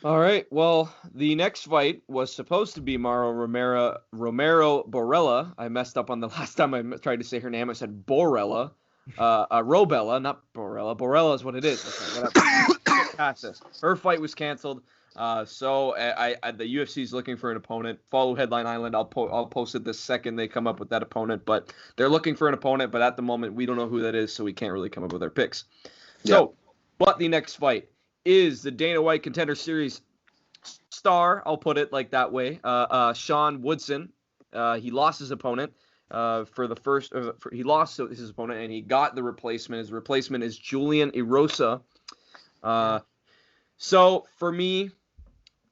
All right. Well, the next fight was supposed to be Romero Borella. I messed up on the last time I tried to say her name. I said Borella. Robella, not Borella. Borella is what it is. Okay, whatever. Past this. Her fight was canceled. So the UFC is looking for an opponent. Follow Headline Island. I'll post it the second they come up with that opponent. But they're looking for an opponent. But at the moment, we don't know who that is, so we can't really come up with our picks. Yeah. So, but the next fight is the Dana White Contender Series star. I'll put it like that way. Sean Woodson. He lost his opponent. He lost his opponent and he got the replacement. His replacement is Julian Erosa. So for me,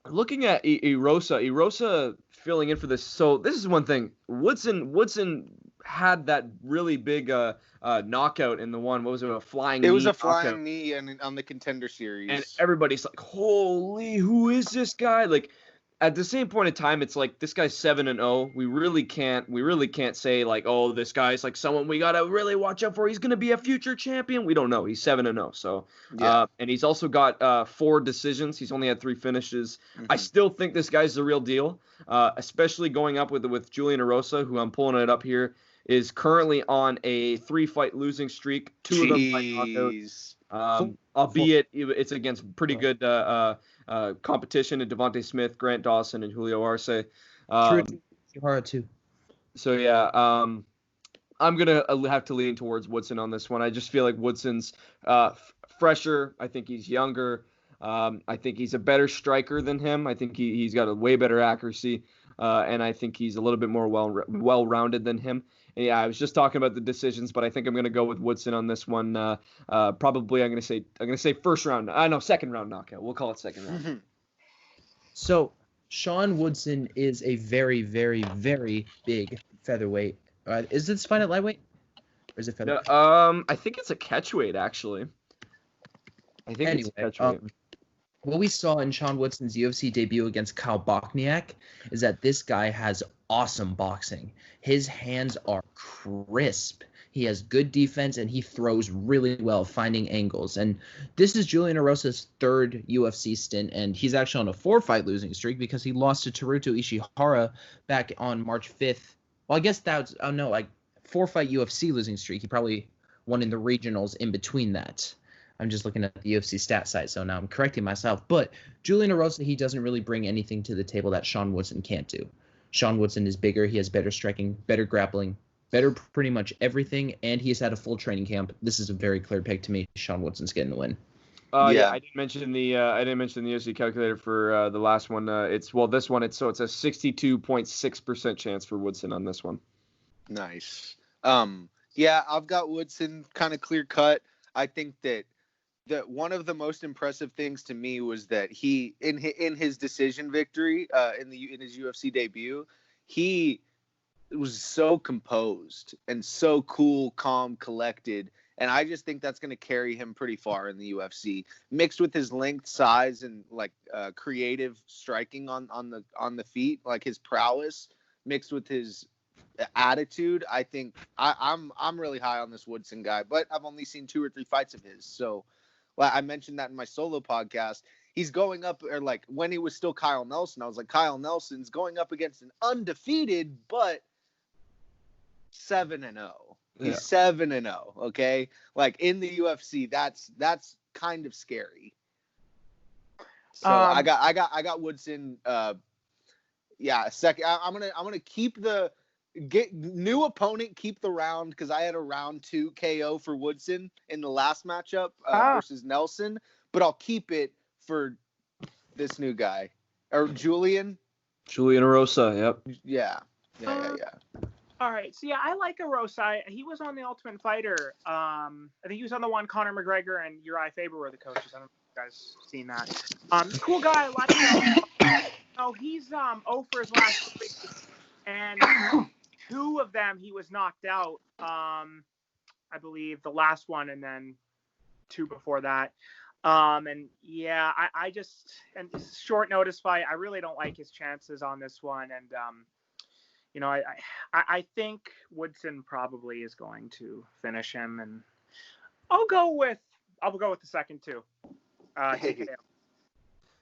looking at Erosa filling in for this. So this is one thing. Woodson had that really big knockout in the one. What was it? A flying knee. It was a knockout. flying knee and on the Contender Series. And everybody's like, "Holy, who is this guy?" Like, at the same point in time, it's like this guy's 7-0. We really can't say like, "Oh, this guy's like someone we gotta really watch out for. He's gonna be a future champion." We don't know. He's 7-0. So, and he's also got 4 decisions. He's only had 3 finishes. Mm-hmm. I still think this guy's the real deal, especially going up with Julian Erosa, who I'm pulling it up here, is currently on a 3-fight losing streak. 2 of them by knockout. Albeit it's against pretty good competition in Devontae Smith, Grant Dawson, and Julio Arce. Too. So yeah, I'm gonna have to lean towards Woodson on this one. I just feel like Woodson's fresher. I think he's younger. I think he's a better striker than him. I think he's got a way better accuracy, and I think he's a little bit more well-rounded than him. And yeah, I was just talking about the decisions, but I think I'm going to go with Woodson on this one. Probably I'm going to say first round. Second round knockout. We'll call it second round. Mm-hmm. So Sean Woodson is a very, very, very big featherweight. Is this fight at lightweight? Or is it featherweight? I think it's a catchweight, actually. I think it's a catchweight. What we saw in Sean Woodson's UFC debut against Kyle Bochniak is that this guy has awesome boxing. His hands are crisp. He has good defense, and he throws really well, finding angles. And this is Julian Erosa's 3rd UFC stint, and he's actually on a 4-fight losing streak because he lost to Teruto Ishihara back on March 5th. Well, I guess that was, 4-fight UFC losing streak. He probably won in the regionals in between that. I'm just looking at the UFC stat site, so now I'm correcting myself. But Julian Erosa, he doesn't really bring anything to the table that Sean Woodson can't do. Sean Woodson is bigger. He has better striking, better grappling, better pretty much everything, and he's had a full training camp. This is a very clear pick to me. Sean Woodson's getting the win. Yeah, I didn't mention the UFC calculator for the last one. It's a 62.6% chance for Woodson on this one. Nice. Yeah, I've got Woodson kind of clear cut. I think that one of the most impressive things to me was that he in his decision victory in his UFC debut, he was so composed and so cool, calm, collected, and I just think that's going to carry him pretty far in the UFC. Mixed with his length, size, and like creative striking on the feet, like his prowess, mixed with his attitude, I think I'm really high on this Woodson guy. But I've only seen 2 or 3 fights of his, so. Well, I mentioned that in my solo podcast. He's going up, or like when he was still Kyle Nelson, I was like, Kyle Nelson's going up against an undefeated, but 7-0. He's 7-0. Okay, like in the UFC, that's kind of scary. So I got Woodson. Second. I'm gonna keep the. Get new opponent, keep the round, because I had a round 2 KO for Woodson in the last matchup versus Nelson, but I'll keep it for this new guy or Julian Erosa. Yep. Yeah. All right, so yeah, I like Erosa. He was on the Ultimate Fighter. I think he was on the one Conor McGregor and Uriah Faber were the coaches. I don't know if you guys seen that. Cool guy. I like him. He's 0 for his last 3, and 2 of them he was knocked out. I believe the last one, and then 2 before that. And yeah, I just, and this is short notice fight. I really don't like his chances on this one, and I think Woodson probably is going to finish him, and I'll go with the second 2.